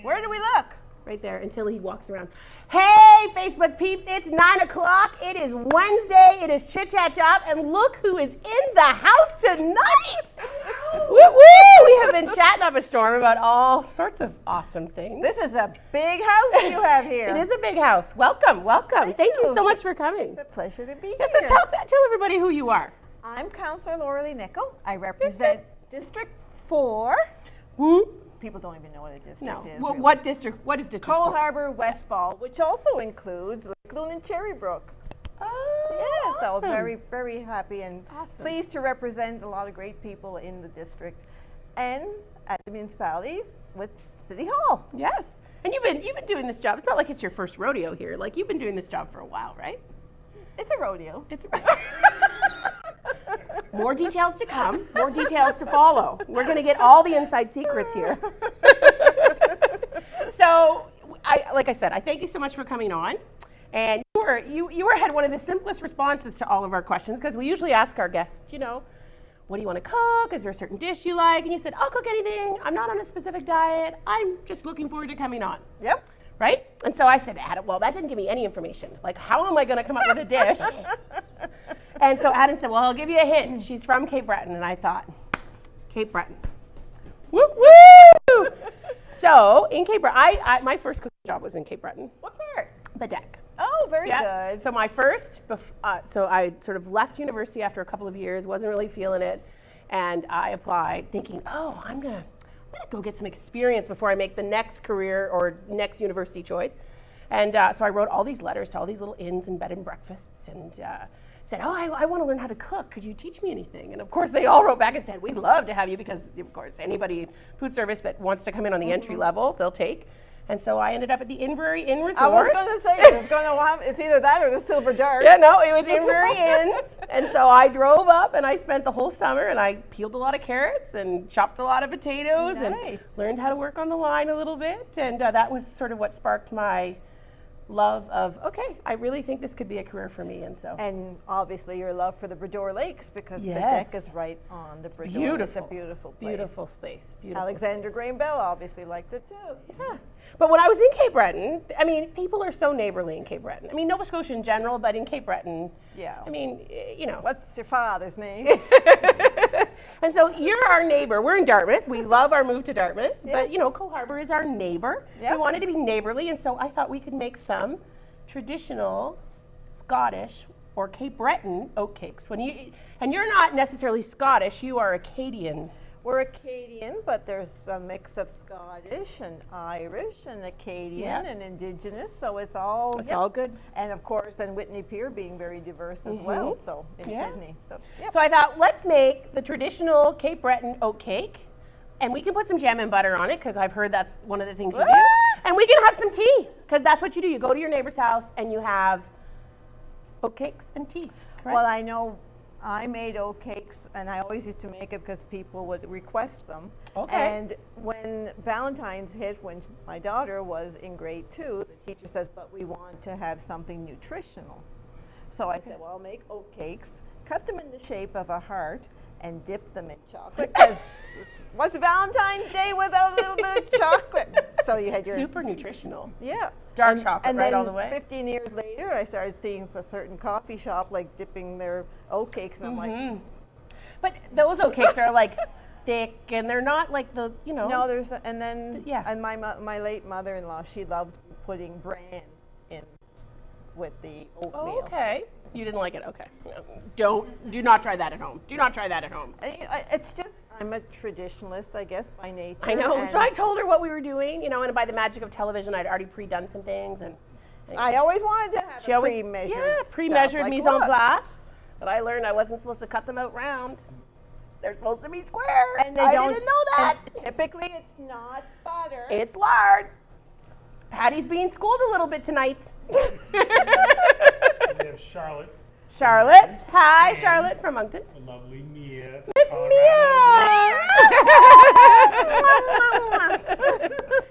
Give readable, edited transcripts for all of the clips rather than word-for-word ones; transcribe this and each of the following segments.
Where do we look? Right there until he walks around. Hey, Facebook peeps, it's 9 o'clock. It is Wednesday. It is Chit Chat Shop, and look who is in the house tonight. Woo woo! We have been chatting up a storm about all sorts of awesome things. This is a big house you have here. It is a big house. Welcome, welcome. Thank you so much for coming. It's a pleasure to be here. Yeah, so tell everybody who you are. I'm Councillor Lorelei Nicoll. I represent District 4. Woo. People don't even know what a district is. Well, really. what district? What is district? Cole Harbour, Westfall, which also includes Lakeland and Cherrybrook. Oh, yeah, so awesome. very, very happy and Awesome. pleased to represent a lot of great people in the district and at the municipality with City Hall. Yes, and you've been doing this job. It's not like it's your first rodeo here. Like you've been doing this job for a while, right? It's a rodeo. It's more details to come. More details to follow. We're going to get all the inside secrets here. So, like I said, I thank you so much for coming on. And you had one of the simplest responses to all of our questions because we usually ask our guests, what do you want to cook? Is there a certain dish you like? And you said, I'll cook anything. I'm not on a specific diet. I'm just looking forward to coming on. Yep. Right? And so I said, Adam, well, that didn't give me any information. Like, how am I going to come up with a dish? And so Adam said, well, I'll give you a hint. She's from Cape Breton. And I thought, Cape Breton. Woo woo! So in Cape Breton, my first cooking job was in Cape Breton. What part? The deck. Oh, very good. So my first, so I sort of left university after a couple of years, wasn't really feeling it. And I applied thinking, oh, I'm gonna go get some experience before I make the next career or next university choice. And so I wrote all these letters to all these little inns and bed and breakfasts and said, oh, I want to learn how to cook. Could you teach me anything? And of course, they all wrote back and said, we'd love to have you because, of course, anybody food service that wants to come in on the entry level, they'll take. And so I ended up at the Invery Inn Resort. I was going to say, it's either that or the Silver Dart. Yeah, no, it was Invery Inn. And so I drove up and I spent the whole summer and I peeled a lot of carrots and chopped a lot of potatoes and learned how to work on the line a little bit. And that was sort of what sparked my love of, okay, I really think this could be a career for me. And obviously your love for the Bredor Lakes because the deck is right on the Bredor. Beautiful. It's a beautiful place. Beautiful space. Beautiful Alexander space. Graham Bell obviously liked it too. Yeah. But when I was in Cape Breton, I mean, people are so neighborly in Cape Breton. I mean, Nova Scotia in general, but in Cape Breton, I mean, What's your father's name? And so you're our neighbor. We're in Dartmouth. We love our move to Dartmouth. Yes. But, Cole Harbour is our neighbor. Yep. We wanted to be neighborly, and so I thought we could make some traditional Scottish or Cape Breton oatcakes. And you're not necessarily Scottish, you are Acadian. We're Acadian, but there's a mix of Scottish and Irish and Acadian and Indigenous, so it's all all good. And of course, then Whitney Pier being very diverse as well, so in Sydney. So I thought, let's make the traditional Cape Breton oatcake, and we can put some jam and butter on it, because I've heard that's one of the things you do. And we can have some tea, because that's what you do. You go to your neighbor's house and you have oatcakes and tea, correct? Well, I know I made oatcakes, and I always used to make it because people would request them. Okay. And when Valentine's hit, when my daughter was in grade 2, the teacher says, but we want to have something nutritional. So I said, well, I'll make oatcakes, cut them in the shape of a heart, and dip them in chocolate. Because what's Valentine's Day without a little bit of chocolate? So you had your super nutritional. Yeah. Dark chocolate, and right, then all the way? 15 years later, I started seeing a certain coffee shop like dipping their oatcakes, and I'm like, but those oatcakes are like thick, and they're not like the, No, there's, and then, and my late mother-in-law, she loved putting bran in with the oatmeal. Oh, okay. You didn't like it? Okay. No, do not try that at home. Do not try that at home. It's just, I'm a traditionalist, I guess, by nature. I know. So I told her what we were doing, and by the magic of television, I'd already pre-done some things. And I always wanted to have pre-measured pre-measured mise en look. place. But I learned I wasn't supposed to cut them out round. They're supposed to be square. And I didn't know that. Typically, it's not butter. It's lard. Patty's being schooled a little bit tonight. We have Charlotte. Charlotte. Hi, Charlotte from Moncton. The lovely Mia. Miss Mia.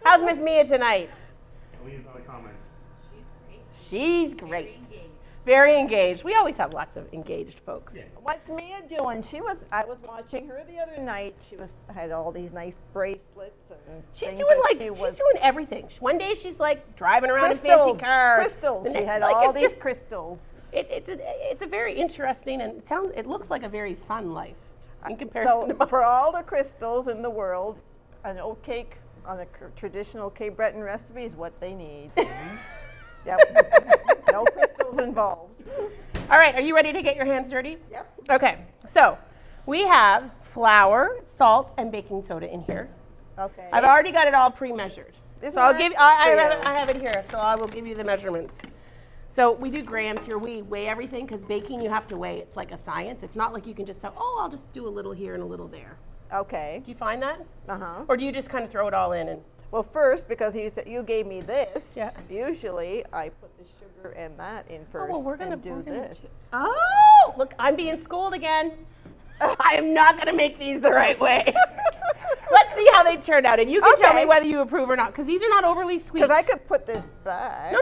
How's Miss Mia tonight? Leaves on the comments. She's great. Very engaged. We always have lots of engaged folks. Yes. What's Mia doing? I was watching her the other night. Had all these nice bracelets and She's things doing that she's doing everything. One day she's like driving around in fancy crystals. cars. Crystals. The She next- had like, all it's these just- crystals. It's a very interesting and it looks like a very fun life in comparison to So for all the crystals in the world, an oat cake on a traditional Cape Breton recipe is what they need. Yep. No crystals involved. All right, are you ready to get your hands dirty? Yep. Okay, so we have flour, salt, and baking soda in here. Okay. I've already got it all pre-measured. Isn't So I'll that give. good I for you? have it here, so I will give you the measurements. So we do grams here. We weigh everything because baking you have to weigh. It's like a science. It's not like you can just say, oh, I'll just do a little here and a little there. Okay. Do you find that? Uh-huh. Or do you just kind of throw it all in and? Well, first, because you gave me this, Yeah. usually I put the sugar and that in first well, we're and do this. Oh, look, I'm being schooled again. I am not going to make these the right way. Let's see how they turn out, and you can tell Okay. me whether you approve or not, because these are not overly sweet. Because I could put this back. No,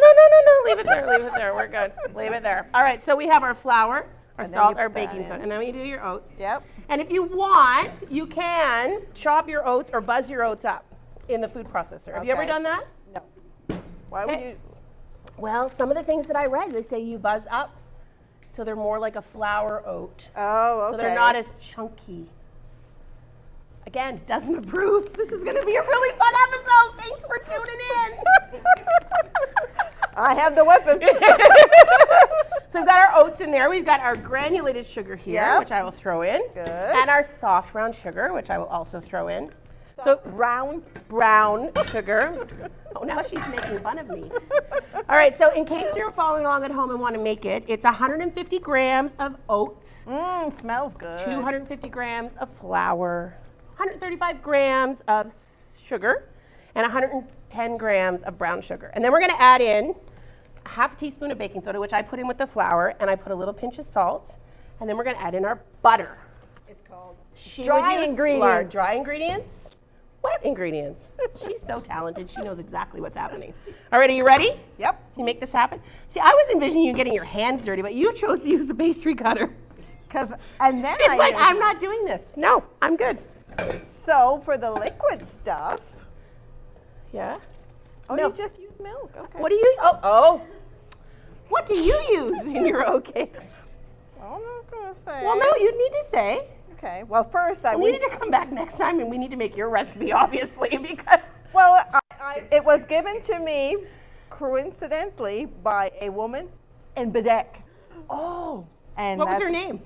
leave it there, leave it there. We're good. Leave it there. All right, so we have our flour, our And then salt, you our put that baking soda, in. and then we do your oats. Yep. And if you want, you can chop your oats or buzz your oats up in the food processor. Have you ever Okay. done that? No. Why would Okay. you? Well, some of the things that I read, they say you buzz up, so they're more like a flour oat. Oh, okay. So they're not as chunky. Again, doesn't approve. This is going to be a really fun episode. Thanks for tuning in. I have the weapon. So we've got our oats in there. We've got our granulated sugar here, Yep. which I will throw in. Good. And our soft brown sugar, which I will also throw in. So Round. brown sugar. Oh, now she's making fun of me. All right, so in case you're following along at home and want to make it, it's 150 grams of oats, Smells good. 250 grams of flour, 135 grams of sugar, and 110 grams of brown sugar. And then we're going to add in a half a teaspoon of baking soda, which I put in with the flour, and I put a little pinch of salt. And then we're going to add in our butter. It's called She dry would use ingredients. Dry ingredients? What ingredients? She's so talented. She knows exactly what's happening. All right, are you ready? Yep. Can you make this happen? See, I was envisioning you getting your hands dirty, but you chose to use the pastry cutter. And then She's I like, use- I'm not doing this. No, I'm good. So for the liquid stuff, Yeah? you just use milk. Okay. What do you, what do you use in your oatcakes? I'm not gonna say. Well, no, you need to say. Okay. Well, first I We would. need to come back next time and we need to make your recipe, obviously, because. Well, it was given to me coincidentally by a woman in Bedeck. Oh. And What was her that's- name?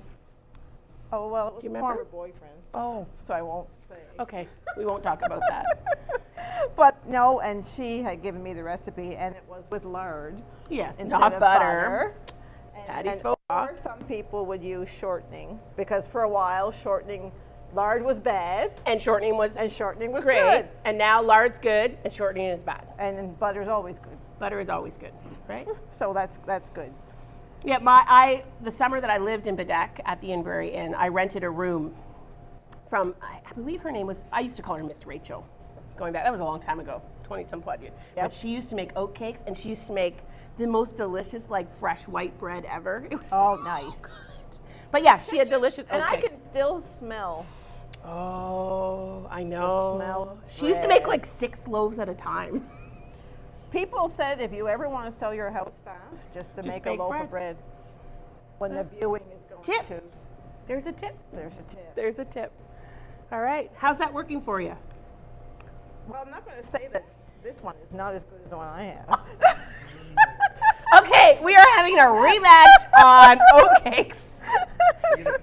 Oh, well, it was you a remember? former boyfriend, Oh. so I won't say. Okay, we won't talk about that. But no, and she had given me the recipe, and it was with lard Yes, instead not of butter. And, Patty's faux pas. or some people would use shortening because for a while lard was bad And shortening was and shortening was great. good, And now lard's good and shortening is bad. and then butter's always good. Butter is always good, right? So that's good. Yeah, the summer that I lived in Bedeck at the Inverary Inn, I rented a room from, I believe her name was, I used to call her Miss Rachel. Going back, that was a long time ago, 20-some odd years. Yep. But she used to make oat cakes, and she used to make the most delicious, like, fresh white bread ever. It was Oh, so nice. good. But yeah, she had delicious And oat I cakes. can still smell. Oh, I know. smell of She used to make bread. like 6 loaves at a time. People said if you ever want to sell your house fast, just to Just make a bake loaf bread. of bread when the viewing is going Tip. to. There's a tip. There's a tip. There's a tip. All right. How's that working for you? Well, I'm not going to say that this one is not as good as the one I have. Okay, we are having a rematch on oatcakes.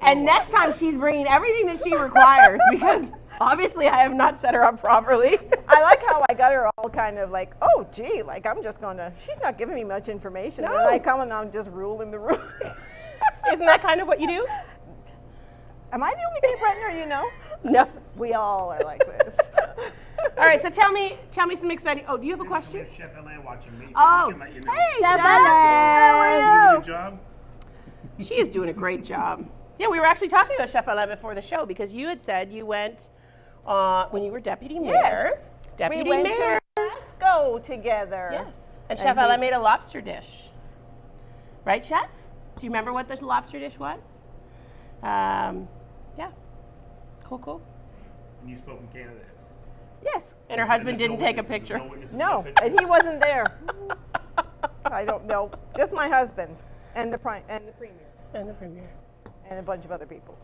And next time she's bringing everything that she requires because obviously I have not set her up properly. I like how I got her all kind of like, oh, gee, like I'm just going to, she's not giving me much information. No. And I come and I'm just ruling the room. Isn't that kind of what you do? Am I the only Cape Bretoner you know? No. We all are like this. All right, so tell me some exciting. Oh, do you have a We question? have Chef Elaine watching me. Oh. He can let you know. Hey, Chef Chef, how are Doing you? a job. She is doing a great job. Yeah, we were actually talking about Chef Alain before the show because you had said you went when you were deputy mayor. Yes. Deputy We went mayor. to Glasgow together. Yes. And And Chef he- Alain made a lobster dish. Right, Chef? Do you remember what the lobster dish was? Yeah. Cool. And you spoke in Canada. Yes. And her husband didn't take a picture. No, and he wasn't there. I don't know. Just my husband and the premier And the premier. and a bunch of other people.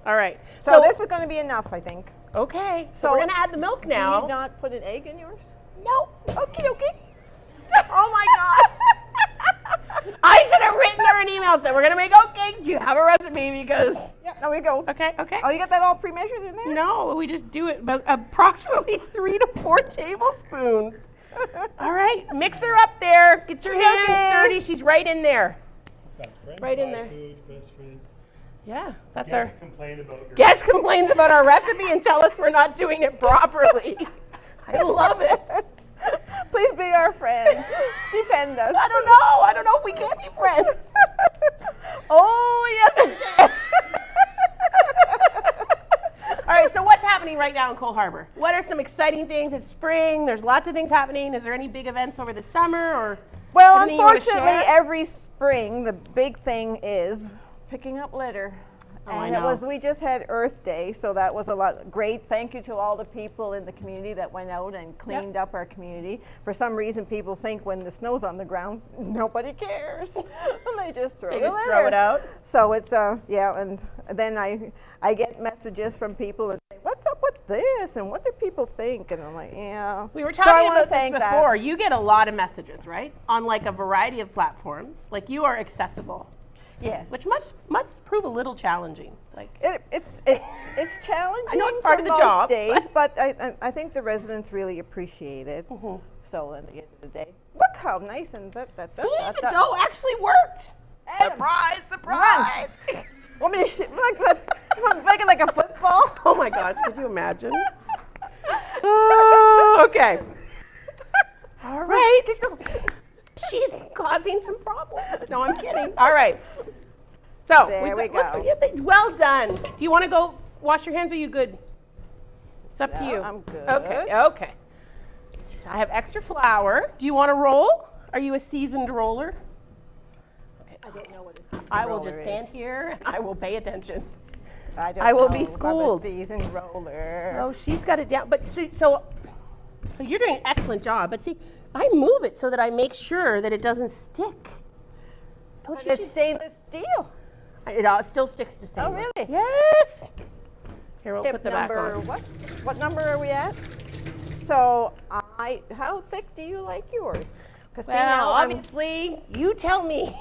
All right. So this is going to be enough, I think. Okay. So we're going to add the milk Do now. you not put an egg in yours? No. Okay. Oh my gosh. I should have written her an email saying we're going to make oatcakes. Do you have a recipe? Because. Yeah, there we go. Okay. Oh, you got that all pre-measured in there? No, we just do it about approximately 3 to 4 tablespoons. All right, mix her up there. Get your hands dirty. She's right in there. Right in there. Food, best friends. Yeah, that's Guests our. complain about your Guest complains about our recipe and tell us we're not doing it properly. I love it. Please be our friend. Defend us. I don't know if we can be friends. Oh, yes. we can. All right, so what's happening right now in Cole Harbour? What are some exciting things? It's spring. There's lots of things happening. Is there any big events over the summer or? Well, anything you wanna unfortunately, share? every spring, the big thing is picking up litter. Oh, I And know. we just had Earth Day, so that was a lot great. Thank you to all the people in the community that went out and cleaned up our community. For some reason, people think when the snow's on the ground, nobody cares. They just throw They the just litter. throw it out. So it's yeah, and then I get messages from people and say, "What's up with this?" and "What do people think?" And I'm like, "Yeah." We were So I talking wanna about this thank that. before. You get a lot of messages, right? On like a variety of platforms. Like you are accessible, Yes. which must prove a little challenging. Like It's challenging. I know it's part for of the most job, days, but I think the residents really appreciate it. Mm-hmm. So at the end of the day, look how nice and that. see, the dough actually worked. Surprise, surprise. Want me to make it like a football? Oh my gosh, could you imagine? Oh, okay. All right. She's causing some problems. No, I'm kidding. All right. So, There we go. Well done. Do you want to go wash your hands? Or are you good? It's up to No, you. I'm good. Okay. So I have extra flour. Do you want to roll? Are you a seasoned roller? Okay. I don't know what a I will just roller stand is. here and I will pay attention. I will be know if I'm a schooled. seasoned roller. Oh, she's got it down. But so you're doing an excellent job. But see, I move it so that I make sure that it doesn't stick. Don't you It's see? stainless steel. It still sticks to stainless. really? Yes. Here, we'll Tip put the back number on. what number are we at? So how thick do you like yours? 'Cause see, Well, now I'm- obviously, you tell me.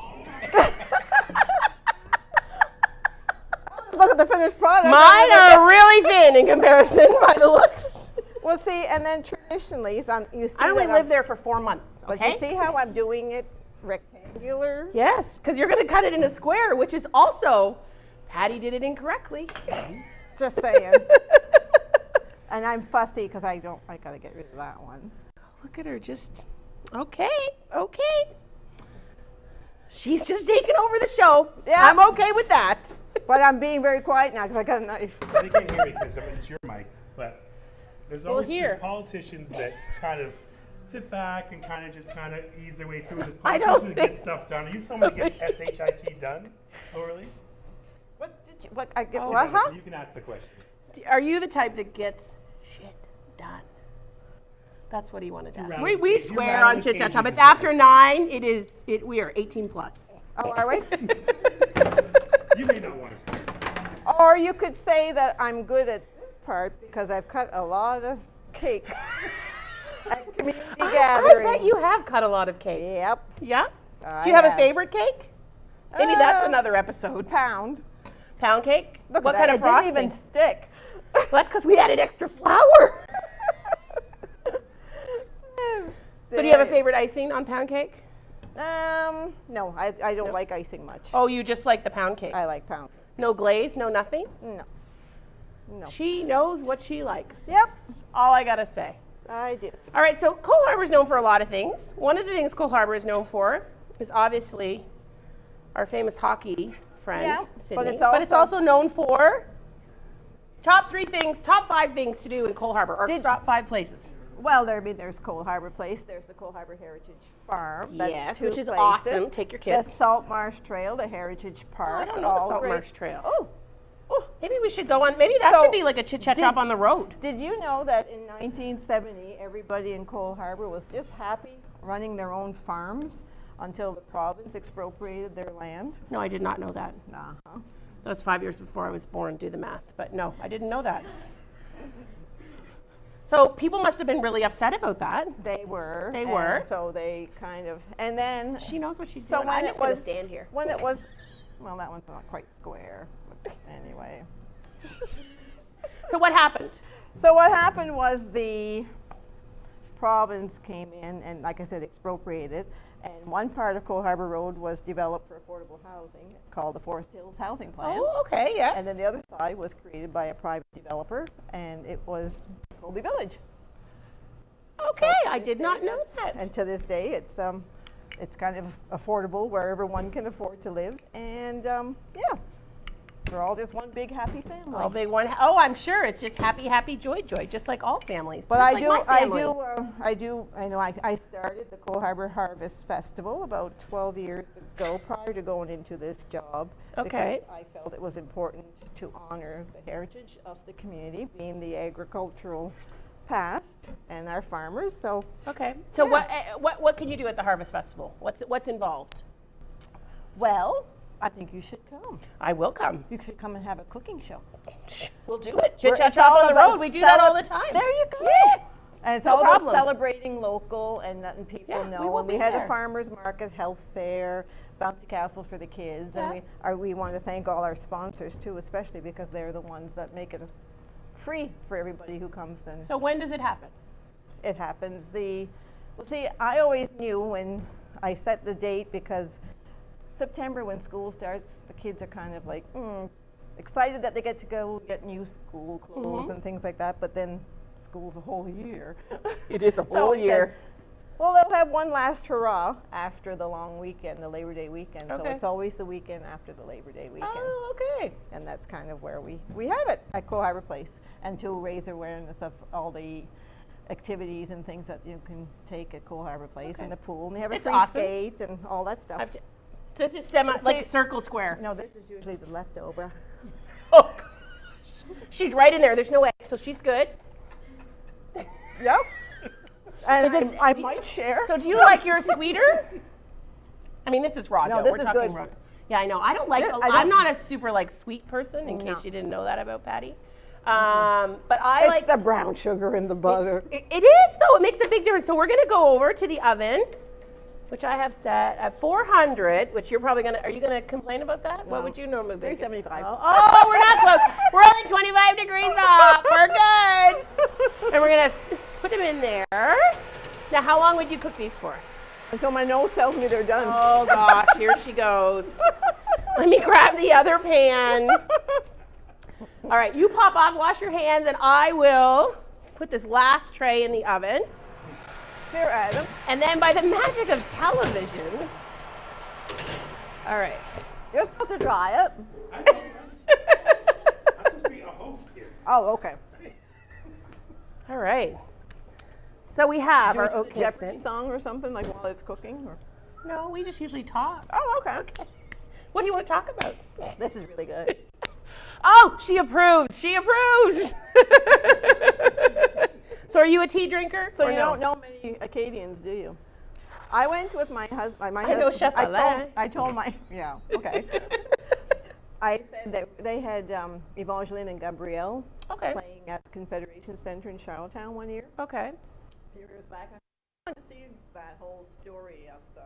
look at the finished product. Mine are really thin in comparison by the looks. Well, see, and then traditionally, you see I only that lived there for 4 months. But Okay. you see how I'm doing it rectangular? Yes, because you're going to cut it in a square, which is also, Patty did it incorrectly. Just saying. And I'm fussy because I gotta get rid of that one. Look at her, just okay. She's just taking over the show. Yeah. I'm okay with that. But I'm being very quiet now because I got a knife. They can't hear me because it's your mic, but there's always these here. politicians that kind of sit back and kind of ease their way through. The I don't politicians that think get stuff done. Are you someone that gets SHIT done, Lorelei? What, huh? You can ask the question. Are you the type that gets shit done? That's what he wanted to ask. rattle- We you swear rattle on the Chit Chat cages Shop. It's is what after they say. 9. We are 18 plus. Oh, are we? You may not want to speak. Or you could say that I'm good at this part because I've cut a lot of cakes at community I gatherings. bet you have cut a lot of cakes. Yep. Yeah? I Do you have a have. favorite cake? Maybe that's Uh, another episode. Pound. Pound cake? Look What at kind that. of frosting? It didn't even stick. Well, that's because we added extra flour. So do you have a favorite icing on pound cake? No, I don't like icing much. Oh, you just like the pound cake. I like pound. No glaze, no nothing? No. She knows what she likes. Yep, All I gotta say. I do. All right, so Cole Harbour is known for a lot of things. One of the things Cole Harbour is known for is obviously our famous hockey friend, Yeah, Sidney. but it's also known for top 5 things to do in Cole Harbour, or top 5 places. Well, there's Cole Harbour Place. There's the Cole Harbour Heritage Farm. That's Yes, two which is places. awesome. Take your kids. The Salt Marsh Trail, the Heritage Park. I don't know all the Salt great. Marsh Trail. Oh, Maybe we should go on. Maybe that So, should be like a chit-chat shop on the road. did you know that in 1970, everybody in Cole Harbour was just happy running their own farms until the province expropriated their land? No, I did not know that. Uh-huh. That was 5 years before I was born. Do the math. But no, I didn't know that. So people must have been really upset about that. They were. They were. And so they kind of, and then. She knows what she's So doing. when I'm it just going to was stand here. When it was, well, that one's not quite square. But anyway. So what happened? So what happened was the province came in and, like I said, expropriated. And one part of Cole Harbour Road was developed for affordable housing called the Forest Hills Housing Plan. Oh, okay, yes. And then the other side was created by a private developer, and it was Colby Village. Okay, I did not know that. And to this day, it's kind of affordable where everyone can afford to live, and yeah, we're all just one big happy family. All big one. Oh, I'm sure it's just happy, happy, joy, joy, just like all families. But just I like do, my family. I started the Cole Harbour Harvest Festival about 12 years ago prior to going into this job. Okay. Because I felt it was important to honor the heritage of the community, being the agricultural past and our farmers. So Okay. So Yeah. what can you do at the Harvest Festival? What's involved? well, I think you should come. I will come. You should come and have a cooking show. We'll do it. We're- Chit chat it's shop all on the about road. We do that all the time. There you go. Yeah. And it's No all about problem. celebrating local and letting people Yeah, we know. will And we be had there. a farmers market, health fair, bouncy castles for the kids, Yeah. and we want to thank all our sponsors too, especially because they're the ones that make it free for everybody who comes. And So when does it happen? it happens. I always knew when I set the date because September when school starts, the kids are kind of like excited that they get to go get new school clothes and things like that. But then school's a whole year. It is a So whole then- year. Well, they'll have one last hurrah after the long weekend, the Labor Day weekend. So Okay. it's always the weekend after the Labor Day weekend. Oh, okay. And that's kind of where we have it at Cole Harbour Place, and to raise awareness of all the activities and things that you can take at Cole Harbour Place Okay. and the pool. And they have a It's free awesome. skate and all that stuff. So this is like See- circle square. No, this is usually the leftover. Oh, she's right in there. There's no egg, so she's good. Yep. And Is it- I might share. So do you like yours sweeter? I mean, this is raw No, dough. this We're is talking good. raw. Yeah, I know. I don't like. I don't- I'm not a super like sweet person. In No. case you didn't know that about Patty. But I It's like. the brown sugar in the butter. It is though. It makes a big difference. So we're gonna go over to the oven, which I have set at 400. Which you're probably gonna. Are you gonna complain about that? What No. would you normally bake it? 375. Oh, we're not close. We're only 25 degrees off. We're good. And we're gonna put them in there. Now, how long would you cook these for? Until my nose tells me they're done. Oh gosh, here she goes. Let me grab the other pan. All right, you pop off, wash your hands, and I will put this last tray in the oven. Here, Adam. And then by the magic of television, all right. You're supposed to try it. I'm supposed to be a host here. Oh, okay. All right. So we have Do we our do the oatcakes Jeopardy in. song or something like while it's cooking? Or? No, we just usually talk. Oh, okay. What do you want to talk about? This is really good. Oh, she approves. She approves. So are you a tea drinker? So or you no? don't know many Acadians, do you? I went with my husband. I know Chef Alain. I told my, yeah, okay. I said that they had Evangeline and Gabrielle Okay. playing at the Confederation Center in Charlottetown one year. Okay. Years back. I wanted to see that whole story of the,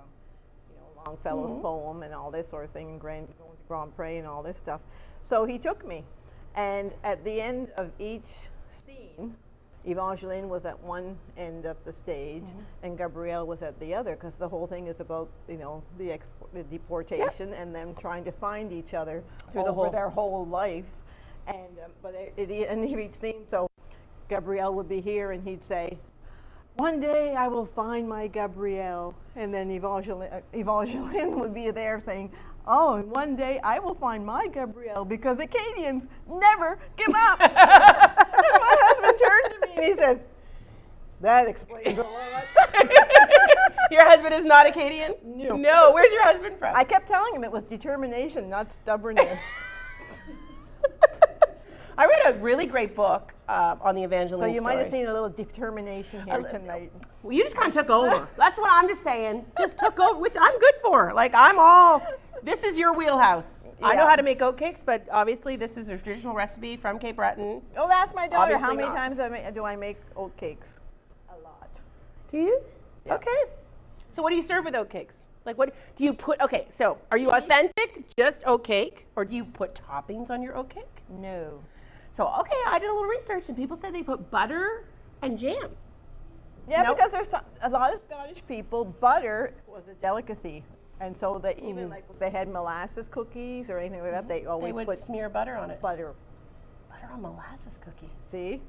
Longfellow's poem and all this sort of thing, and going to Grand Prix and all this stuff. So he took me, and at the end of each scene, Evangeline was at one end of the stage, and Gabrielle was at the other, because the whole thing is about the deportation and them trying to find each other Through the over whole- their whole life. And but at the end of each scene, so Gabrielle would be here, and he'd say, "One day I will find my Gabrielle," and then Evangeline would be there saying, "Oh, and one day I will find my Gabrielle, because Acadians never give up." And my husband turned to me and he says, That explains a lot. Your husband is not Acadian? No. No. Where's your husband from? I kept telling him it was determination, not stubbornness. I read a really great book on the Evangeline So you might have story. seen a little determination here tonight. Well, you just kind of took over. That's what I'm just saying. Just took over, which I'm good for. Like, I'm all, this is your wheelhouse. I know Yeah. how to make oatcakes, but obviously this is a traditional recipe from Cape Breton. Oh, ask my daughter, how Obviously many not. times do I make oatcakes? A lot. Do you? Yeah. Okay. So what do you serve with oatcakes? Like, what do you put? Okay, so are you authentic, just oatcake, or do you put toppings on your oatcake? No. So, okay, I did a little research, and people said they put butter and jam. Yeah, Nope. because there's a lot of Scottish people, butter was a delicacy. And so they even like if they had molasses cookies or anything like that, they They always would put smear butter on it. butter. Butter on molasses cookies. See?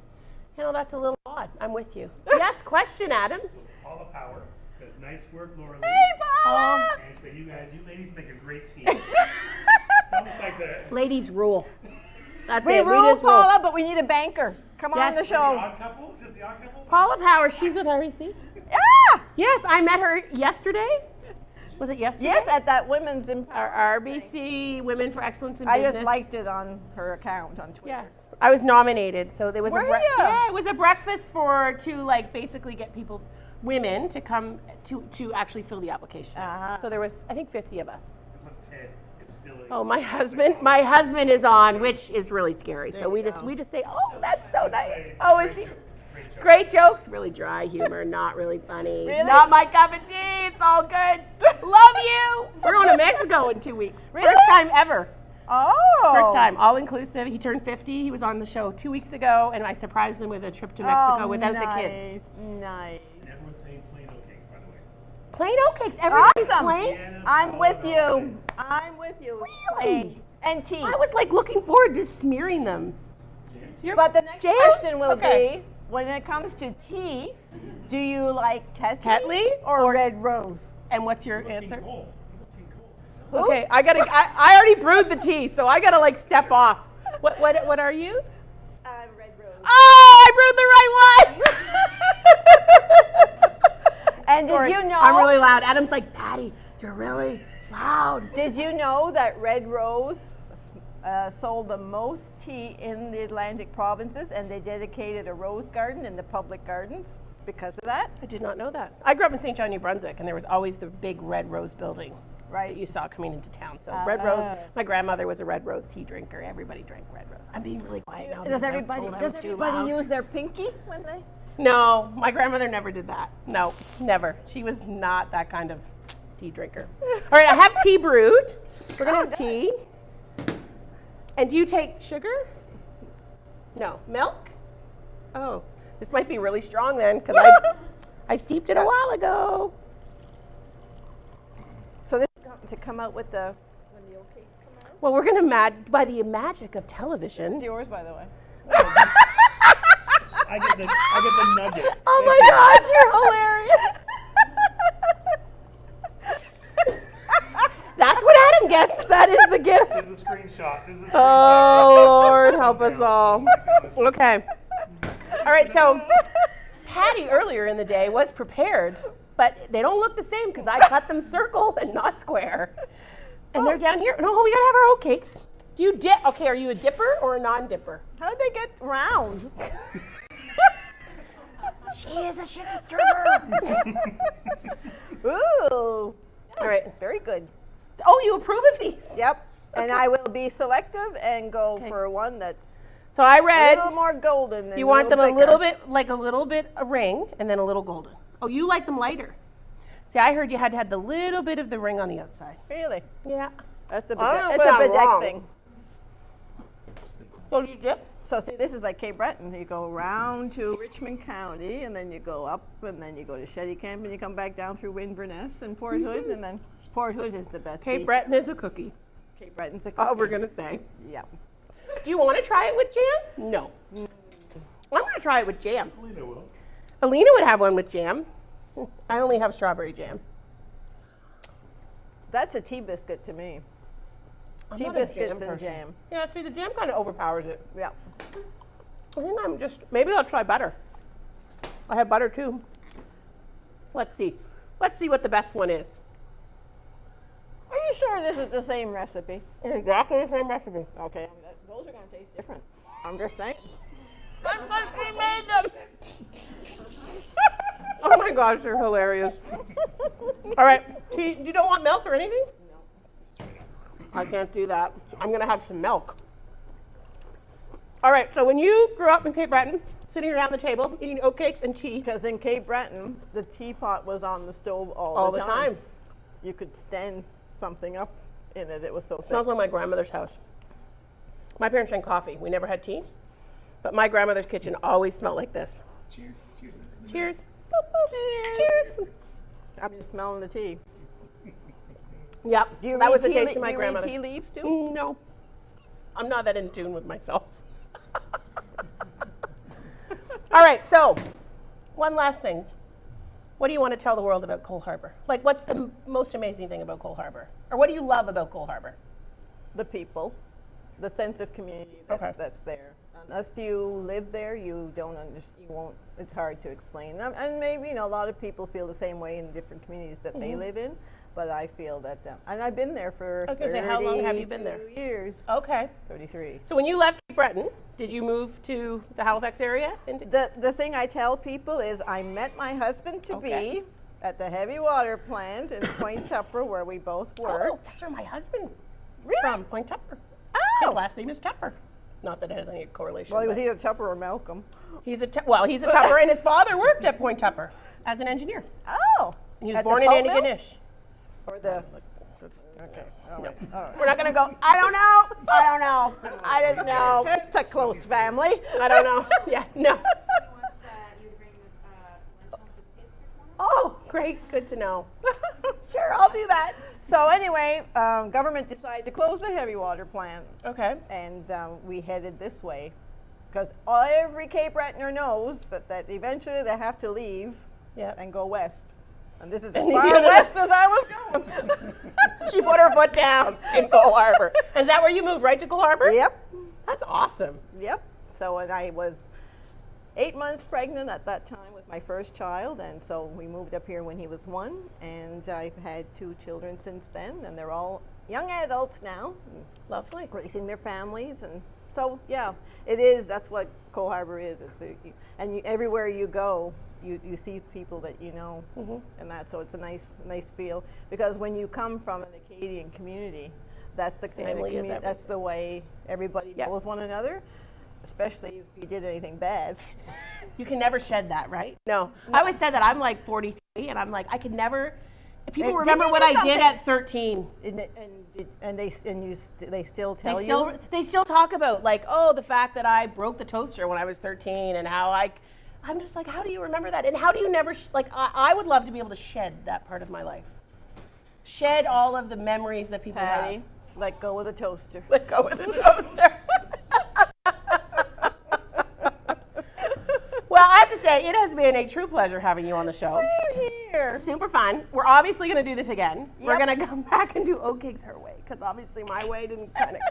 You know, that's a little odd. I'm with you. Yes, question, Adam. Paula Power says, nice work, Lorelei. Hey, Paula! And so you ladies make a great team. It's almost like the Ladies rule. That's We it. rule, just rule. Paula, but we need a banker. Come on Yes. the the show. odd couple. Is this the odd couple? Paula Power, she's with REC. Yeah! Yes, I met her yesterday. Was it yesterday? Yes, at that women's empowerment. Our RBC Women for Excellence in I Business. just liked it on her account on Twitter. Yes, I was nominated. So there was Were a ya? yeah, it was a breakfast to like basically get people, women, to come to actually fill the application. Uh-huh. So there was, I think, 50 of us. Plus Ted is filling. Oh, my husband is on, which is really scary. So we you just go. say, oh, that's so nice. Say, Oh, is great he? jokes, great jokes. Great jokes, really dry humor, not really funny. Really? Not my cup of tea. It's all good. Love you. We're going to Mexico in 2 weeks. Really? First time ever. Oh! First time, all inclusive. He turned 50. He was on the show 2 weeks ago, and I surprised him with a trip to Mexico without the kids. Nice. Everyone's saying plain oatcakes, by the way. Plain oatcakes. Everybody's Awesome. plain. Deanna, I'm Paula, with you. Lorelei. I'm with you. Really? And tea. I was like looking forward to smearing them. But the next Jam? question will Okay. be, when it comes to tea, do you like Tetley, Tetley or Red Rose? And what's your King answer? Cole. King Cole. Who? Okay, I already brewed the tea, so I gotta like step off. What are you? Red Rose. Oh, I brewed the right one. And Sorry, did you know? I'm really loud. Adam's like, Patty, you're really loud. Did you know that Red Rose sold the most tea in the Atlantic provinces, and they dedicated a rose garden in the public gardens because of that? I did not know that. I grew up in St. John, New Brunswick, and there was always the big Red Rose building Right. that you saw coming into town. So Red Rose, my grandmother was a Red Rose tea drinker. Everybody drank Red Rose. I'm being really quiet now. Does because I was everybody, told I does was too everybody loud. use their pinky when they? No, my grandmother never did that. No, never. She was not that kind of tea drinker. All right, I have tea brewed. We're gonna have tea. And do you take sugar? No. Milk? Oh, this might be really strong then, because I steeped it a while ago. So this is to come out with the when the oatcakes come out. Well, we're gonna by the magic of television. It's yours, by the way. I get the nugget. Oh my gosh, you're hilarious. That's what Adam gets. That is the gift. This is a screenshot. Oh, Lord, help us all. Okay. All right, so Patty earlier in the day was prepared, but they don't look the same because I cut them circle and not square. And they're down here. No, we gotta have our oatcakes. Do you dip? Okay, are you a dipper or a non-dipper? How did they get round? She is a shit disturber. Ooh, All right. very good. Oh, you approve of these? Yep. And I will be selective and go for one that's So I a read. little more golden. You want them a little bit, like a little bit a ring, and then a little golden. Oh, you like them lighter. See, I heard you had to have the little bit of the ring on the outside. Really? Yeah. That's the I don't know it's if a I'm bedeck wrong. thing. So you dip? So see, this is like Cape Breton. You go around to Richmond County, and then you go up, and then you go to Shetty Camp, and you come back down through Inverness and Port Hood, and then Port Hood is the best. Cape beach. Breton is a cookie. Cape Breton's a That's all we're cookie. gonna say. Yeah. Do you want to try it with jam? No. I'm gonna try it with jam. Alina will. Alina would have one with jam. I only have strawberry jam. That's a tea biscuit to me. I'm Tea not a biscuits jam and person. jam. Yeah, see, the jam kind of overpowers it. Yeah. I think maybe I'll try butter. I have butter too. Let's see. Let's see what the best one is. Are you sure this is the same recipe? It's exactly the same recipe. Okay, those are going to taste different. I'm just saying. She made them. Oh my gosh, they're hilarious. All right, you don't want milk or anything? No. I can't do that. I'm gonna have some milk. All right, so when you grew up in Cape Breton, sitting around the table, eating oatcakes and tea. Because in Cape Breton, the teapot was on the stove all the time. You could stand something up in it. It was so thick. Smells like my grandmother's house. My parents drank coffee. We never had tea. But my grandmother's kitchen always smelled like this. Cheers. Cheers. Cheers. Boop, boop. Cheers. I'm just smelling the tea. Yep, Do you that read was the tea taste le- of my do you read grandmother. tea leaves too? No. I'm not that in tune with myself. All right, so one last thing. What do you want to tell the world about Cole Harbour? Like, what's the most amazing thing about Cole Harbour? Or what do you love about Cole Harbour? The people, the sense of community that's there. Unless you live there, you don't understand. You won't. It's hard to explain. And maybe a lot of people feel the same way in different communities that they live in. But I feel that, and I've been there for I was going to say, how long have you been there? 32 years. Okay. 33. So when you left Cape Breton, did you move to the Halifax area? The thing I tell people is I met my husband to be at the heavy water plant in Point Tupper where we both worked. Oh, that's where my husband Really? from, Point Tupper. Oh. His last name is Tupper. Not that it has any correlation. Well, he was but either Tupper or Malcolm. he's a Tupper, and his father worked at Point Tupper as an engineer. Oh. He was At the born in pulp mill? Antigonish. Or the. Okay. All right. All right. We're not gonna go. I don't know. I just know. It's a close family. I don't know. Yeah, no. Oh, great. Good to know. Sure, I'll do that. So anyway, government decided to close the heavy water plant, Okay. and we headed this way, because every Cape Bretoner knows that eventually they have to leave Yeah. and go west. And this is as And far you- west as I was going. She put her foot down in Cole Harbour. Is that where you moved, right to Cole Harbour? Yep. That's awesome. Yep. So and I was 8 months pregnant at that time with my first child, and so we moved up here when he was 1, and I've had 2 children since then, and they're all young adults now, Lovely. raising their families, and so yeah, it is. That's what Cole Harbour is. Everywhere you go, you see people that you know, and that. So it's a nice feel, because when you come from an Acadian community, that's the kind of Family is community. That's the way everybody Yep. knows one another. Especially if you did anything bad. You can never shed that, right? No. I always said that I'm like 43, and I'm like, I could never. People Did remember you what do I did something? at 13. They still tell They you. they still talk about like, oh, the fact that I broke the toaster when I was 13, and how I'm just like, how do you remember that? And how do you never I would love to be able to shed that part of my life. Shed all of the memories that people Patty, have. let go of the toaster. Let go of the toaster. Well, I have to say, it has been a true pleasure having you on the show. Same here. Super fun. We're obviously going to do this again. We're Yep. going to come back and do oatcakes her way, because obviously my way didn't kind of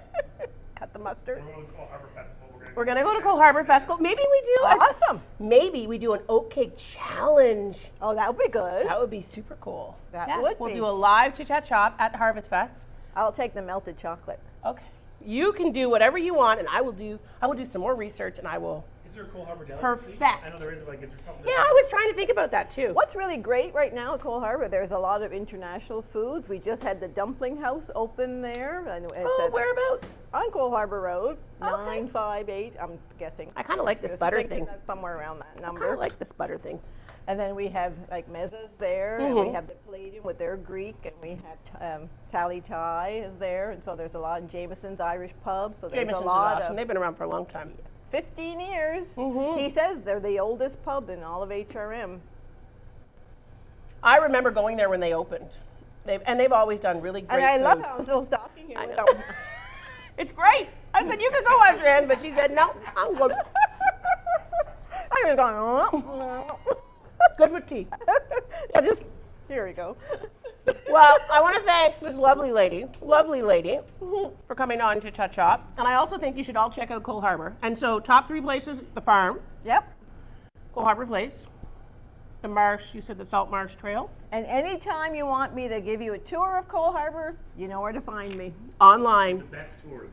cut the mustard. We're going to Cole Harbour Festival. We're going to go to Cole Harbour Festival. Maybe we do Awesome. Maybe we do an oatcake challenge. Oh, that would be good. That would be super cool. That would We'll be. do a live Chit Chat Shop at Harvest Fest. I'll take the melted chocolate. Okay. You can do whatever you want, and I will do some more research, and I will. Is there a Cole Harbour delicacy? Perfect. I know there is. Like, is there something? Yeah, I was trying to think about that too. What's really great right now at Cole Harbour, there's a lot of international foods. We just had the dumpling house open there. And it's Oh, whereabouts? on Cole Harbour Road, Okay. 958, I'm guessing. I kind of like this Just butter thinking thing. that's somewhere around that I number. kind of like this butter thing. And then we have like mezzas there, and we have the Palladium with their Greek, and we have Tally Thai is there, and so there's a lot in Jameson's Irish Pub. So there's Jameson's a lot is awesome. of They've been around for a long time. 15 years. He says they're the oldest pub in all of HRM. I remember going there when they opened. They've always done really great And I love food. how I'm still stalking you. I without- know. It's great. I said, you can go wash your hands, but she said, no, I'm good. I was going, oh. Good with tea. Yeah, just, here we go. Well, I want to thank this lovely lady, for coming on to Chit Shop. And I also think you should all check out Cole Harbour. And so, top 3 places, the farm, Yep. Cole Harbour Place, the marsh, you said the Salt Marsh Trail. And anytime you want me to give you a tour of Cole Harbour, you know where to find me. Online. Best tours.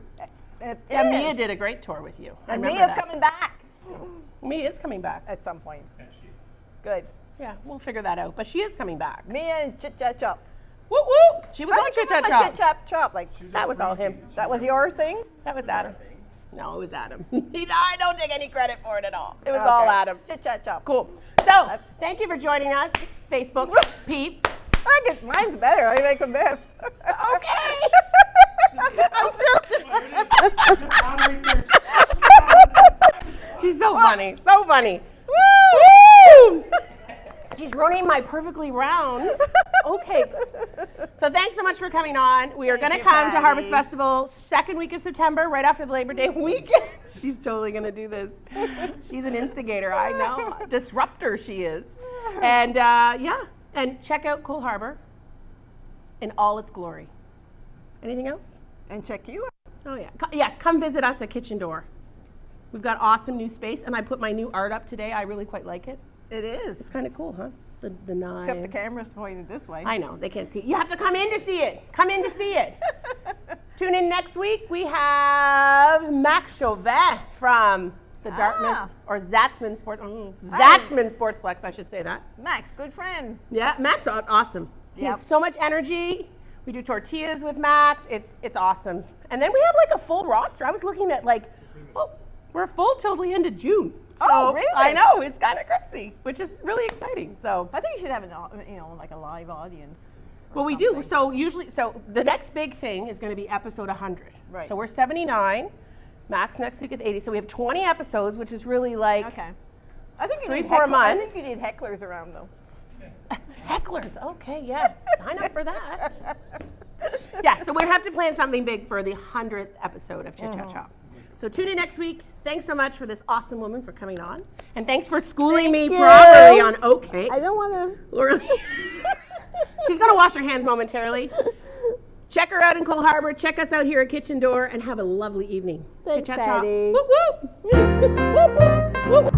It Yeah, is. Mia did a great tour with you. I And remember Mia's that. coming back Mia's coming back. at some point. Yeah, she is. Good. Yeah, we'll figure that out. But she is coming back. Mia and Chit Chat Chop. Woo woo! She was on Chit Chat Chit Chop. Chat Chop. Like, That was all him. that was your thing? That was Adam. No, it was Adam. I don't take any credit for it at all. It was all Okay. Adam. Chit Chat Chop. Cool. So, thank you for joining us, Facebook peeps. I guess mine's better. I make with this. Okay. I'm still. She's so funny. So funny. Woo! Woo! She's ruining my perfectly round oatcakes. So thanks so much for coming on. We are going to you, come to Patty. Harvest Festival second week of September, right after the Labor Day weekend. She's totally going to do this. She's an instigator, I know. Disruptor she is. And yeah, and check out Cole Harbour in all its glory. Anything else? And check you out. Oh yeah. Yes, come visit us at Kitchen Door. We've got awesome new space, and I put my new art up today. I really quite like it. It is. It's kind of cool, huh? The knives. Except the camera's pointed this way. I know, they can't see it. You have to come in to see it. Come in to see it. Tune in next week. We have Max Chauvin from the Dartmouth, or Zatzman Sportsplex, I should say that. Max, good friend. Yeah, Max, awesome. He Yep. has so much energy. We do tortillas with Max. It's awesome. And then we have like a full roster. I was looking at like, oh, we're full till the end of June. So, Oh, really? I know, it's kind of crazy, which is really exciting. So, I think you should have like a live audience. well, we do. So usually, the next big thing is going to be episode 100. Right. So we're 79. Max next week at 80. So we have 20 episodes, which is really like Okay. I think you 3-4 need I months. think you need hecklers around though. hecklers. Okay, yes, sign up for that. Yeah. So we have to plan something big for the 100th episode of Chit Chat Shop. So tune in next week. Thanks so much for this awesome woman for coming on, and thanks for schooling me you. properly on oatcakes. I don't want to. Lorelei. She's going to wash her hands momentarily. Check her out in Cole Harbour. Check us out here at Kitchen Door, and have a lovely evening. Thanks, Chit-chat-chop. Patty. Whoop, whoop. Whoop, whoop. Whoop.